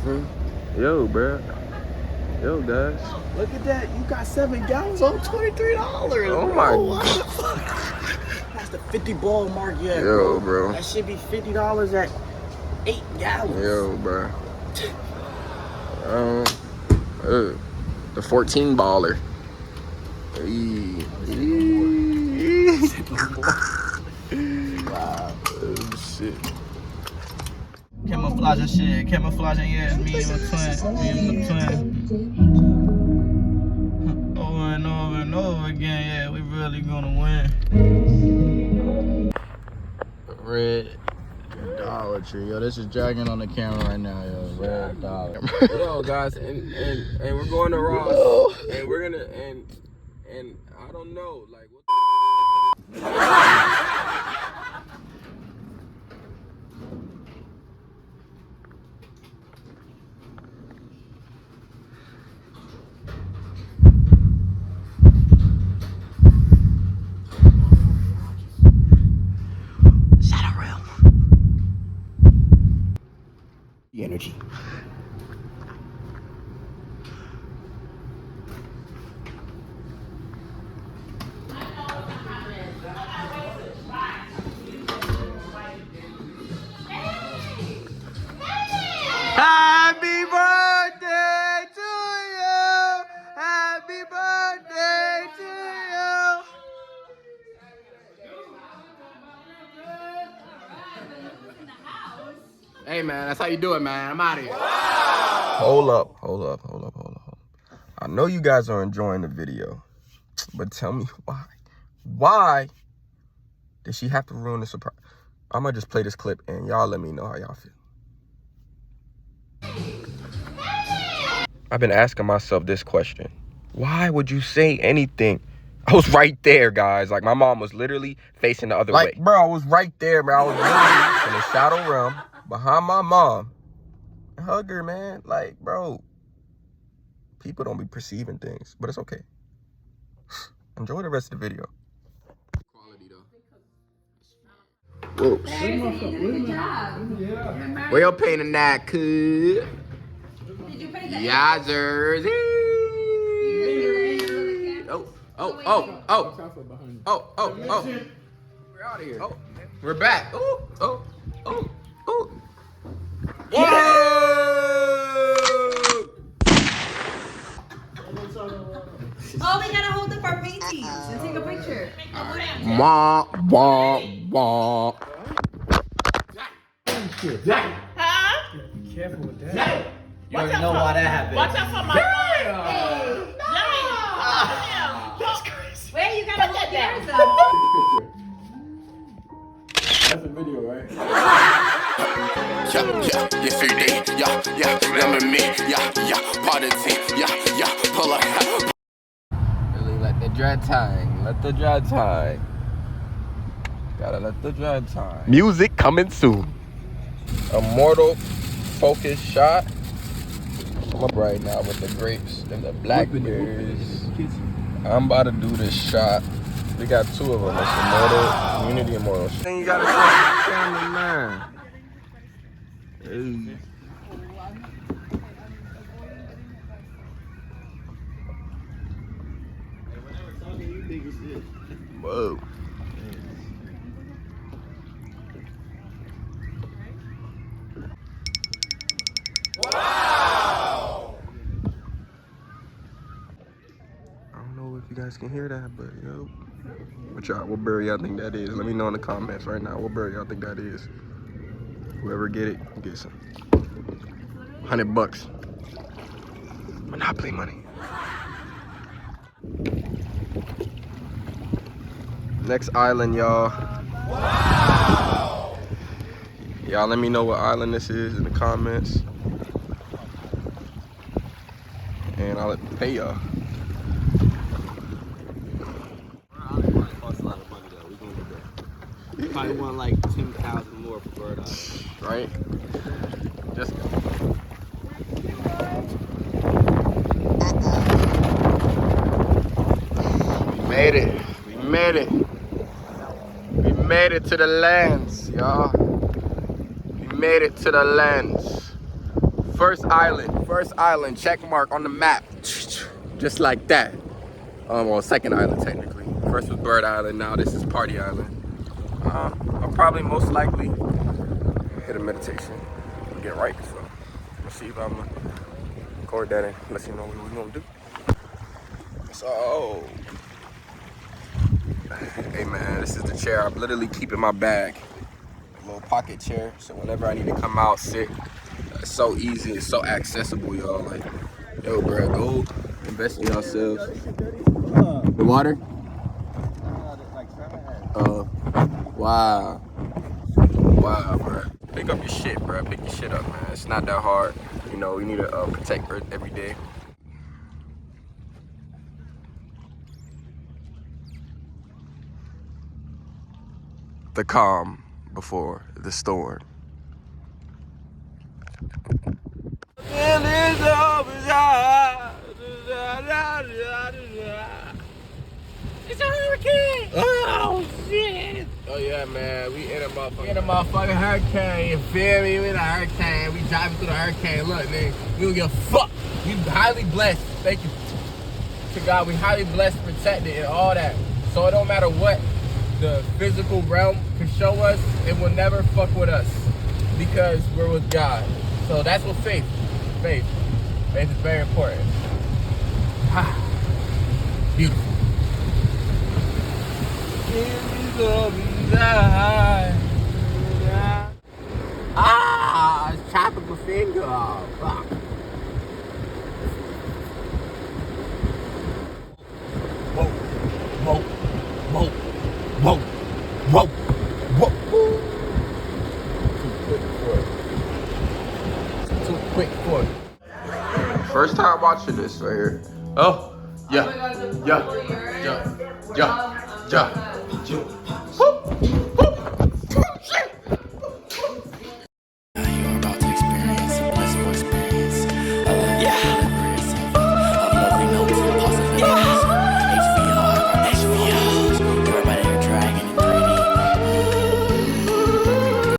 Yo, bro. Yo, guys. Look at that. You got 7 gallons on $23. Oh my What the fuck? That's the 50 ball mark yet, Yo, bro. That should be $50 at 8 gallons. Yo, bro. The 14 baller. Wow. Oh, shit. Camouflage shit. Camouflaging, yeah. Me and my twin. Over and over and over again, yeah. We really gonna win. Red Dollar Tree. Yo, this is dragging on the camera right now, yo. Red Dollar. Yo, guys, and we're going to Ross, and we're gonna and I don't know, like what. Shadow Realm. The energy. Happy birthday to you. Happy birthday to you. Hey man, that's how you do it, man. I'm out of here. Hold up. I know you guys are enjoying the video, but tell me why. Why did she have to ruin the surprise? I'm gonna just play this clip and y'all let me know how y'all feel. I've been asking myself this question. Why would you say anything? I was right there, guys. Like, my mom was literally facing the other way. Bro, I was right there, bro. I was literally in the shadow realm behind my mom. Hug her, man. Like, bro, people don't be perceiving things, but it's okay. Enjoy the rest of the video. Quality, though. Whoa. Good job. Where your painting that, kid? Did you paint that? Yazers. Oh. We're out of here. Oh, we're back. Oh. Whoa! Oh, we gotta hold up our paintings and take a picture. Wah. Huh? Be careful with that. You already know why that happened. Watch out for my wine. That's crazy. Wait, you gotta hold yours though. That's a video, right? Yeah, yes sir, yeah, remember me, yeah, part of the team, yeah, pull up. Really let the dread time. Gotta let the dread time. Music coming soon. A mortal focus shot. I'm up right now with the grapes and the blackberries. I'm about to do this shot. We got 2 of them. It's immortal, community immortal. Then you gotta show the camera, man. Hey. Whoa. Wow. I don't know if you guys can hear that, but yo. What berry y'all think that is? Let me know in the comments right now. What berry y'all think that is? Whoever get it, get some. $100. Monopoly money. Next island, y'all. Wow. Y'all let me know what island this is in the comments. And I'll pay y'all. Probably want like 10,000 more for bird eye. Right? Just we made it. We made it to the lands, y'all. We made it to the lands. First island, check mark on the map. Just like that. Well, second island technically. First was Bird Island, now this is Party Island. I'll probably most likely hit a meditation and get right. So let's see if I'm gonna record that and let you know what we're gonna do. So, hey man, this is the chair I literally keep in my bag. A little pocket chair, so whenever I need to come out, sit. It's so easy, it's so accessible, y'all. Like, yo, bro, go invest in yourselves. The water? Wow. Wow, bro. Pick up your shit, bro. Pick your shit up, man. It's not that hard. You know, we need to protect Earth every day. The calm before the storm. It's a hurricane! Oh shit! Oh yeah, man, we in a motherfucking hurricane. You feel me? We in a hurricane. We driving through the hurricane. Look, nigga, we don't give a fuck. We highly blessed. Thank you to God. We highly blessed, protected, and all that. So it don't matter what the physical realm can show us, it will never fuck with us because we're with God. So that's what faith is very important. Beautiful. It's chopping my finger off. Fuck. Whoa, whoa, whoa, whoa, whoa, whoa. Too quick for it. First time watching this right here. Oh, yeah, yeah, yeah, yeah, yeah.